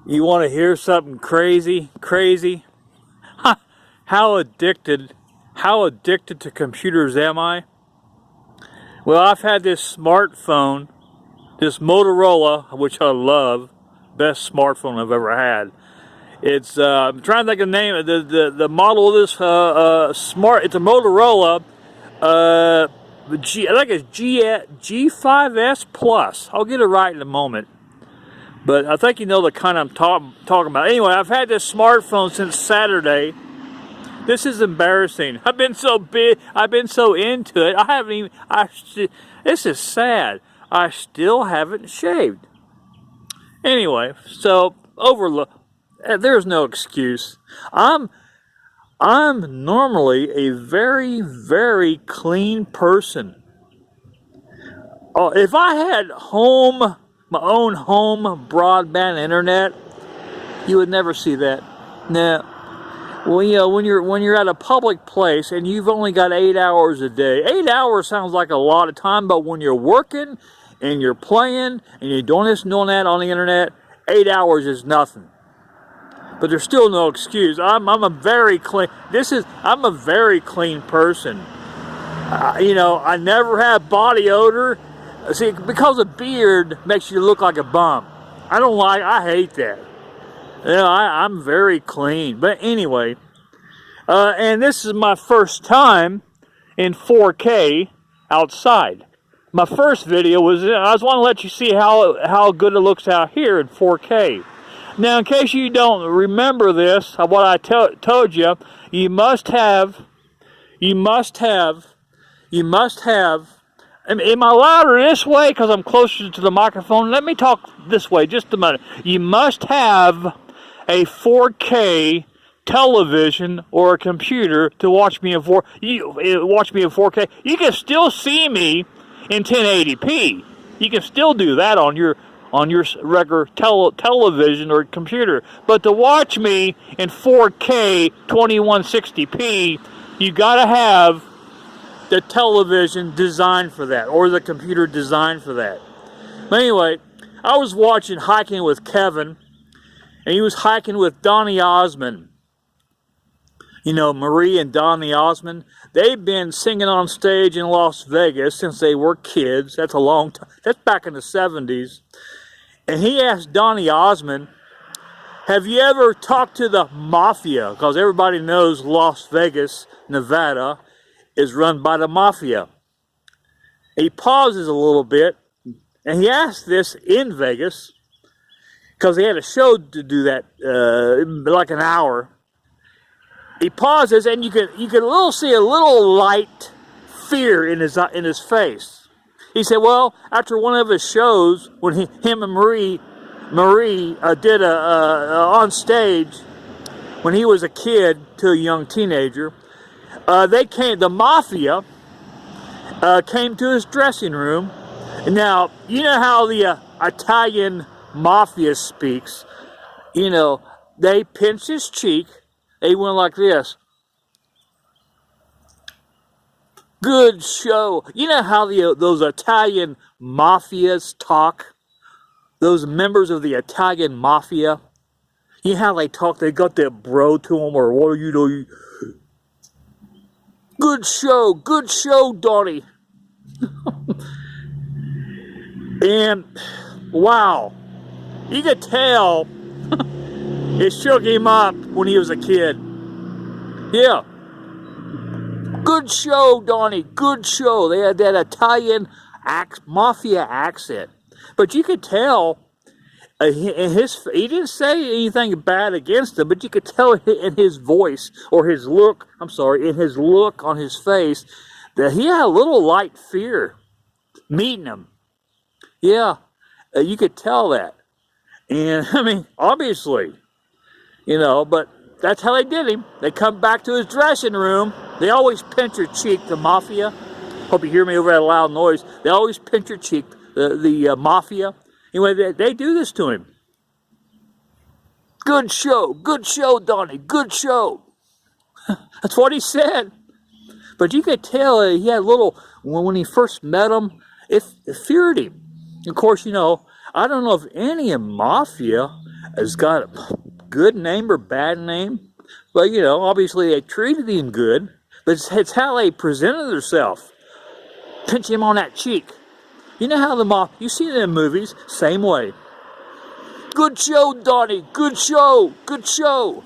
You want to hear something crazy? Crazy? How addicted to computers am I? Well, I've had this smartphone, this Motorola, which I love, best smartphone I've ever had. It's I'm trying to think of the name of the model of this it's a Motorola I think it's G5S Plus. I'll get it right in a moment. But I think you know the kind I'm talking about. Anyway, I've had this smartphone since Saturday. This is embarrassing. I've been so big. I've been so into it. I haven't even. This is sad. I still haven't shaved. Anyway, so overlook. There's no excuse. I'm normally a very, very clean person. Oh, if I had my own home broadband internet, you would never see that. Nah. Well, you know, when you're at a public place and you've only got 8 hours a day, 8 hours sounds like a lot of time, but when you're working and you're playing and you're doing this and doing that on the internet, 8 hours is nothing. But there's still no excuse. I'm a very clean person. You know, I never have body odor. See, because a beard makes you look like a bum. I hate that. You know, I'm very clean. But anyway, and this is my first time in 4K outside. My first video I just want to let you see how good it looks out here in 4K. Now, in case you don't remember this, what I told you, you must have. Am I louder this way because I'm closer to the microphone? Let me talk this way just a minute. You must have a 4K television or a computer to watch me in 4K. You can still see me in 1080p. You can still do that on your regular television or computer. But to watch me in 4K 2160p, you gotta have the television designed for that, or the computer designed for that. But anyway, I was watching Hiking with Kevin, and he was hiking with Donny Osmond. You know, Marie and Donny Osmond, they've been singing on stage in Las Vegas since they were kids. That's a long time. That's back in the 70s. And he asked Donny Osmond, have you ever talked to the Mafia? Because everybody knows Las Vegas, Nevada, is run by the Mafia. He pauses a little bit, and he asked this in Vegas, because he had a show to do that, like an hour. He pauses, and you can see a little light fear in his face. He said, well, after one of his shows, when him and Marie did on stage, when he was a kid to a young teenager, the Mafia came to his dressing room. Now, you know how the Italian Mafia speaks. You know, they pinched his cheek. They went like this. Good show. You know how those Italian Mafias talk? Those members of the Italian Mafia? You know how they talk? They got that bro to them, or what are you doing? Good show, Donny. And, wow. You could tell it shook him up when he was a kid. Yeah. Good show, Donny. Good show. They had that Italian Mafia accent. But you could tell he didn't say anything bad against him, but you could tell in his voice, or in his look on his face, that he had a little light fear meeting him. Yeah, you could tell that. And, I mean, obviously, you know, but that's how they did him. They come back to his dressing room. They always pinch your cheek, the Mafia. Hope you hear me over that loud noise. They always pinch your cheek, the Mafia. Anyway, they do this to him. Good show, Donny, good show. That's what he said. But you could tell he had a little, when he first met him, it feared him. Of course, you know, I don't know if any of Mafia has got a good name or bad name. But, you know, obviously they treated him good. But it's how they presented themselves. Pinch him on that cheek. You know how the mafia, you see it in movies, same way. Good show, Donnie. Good show. Good show.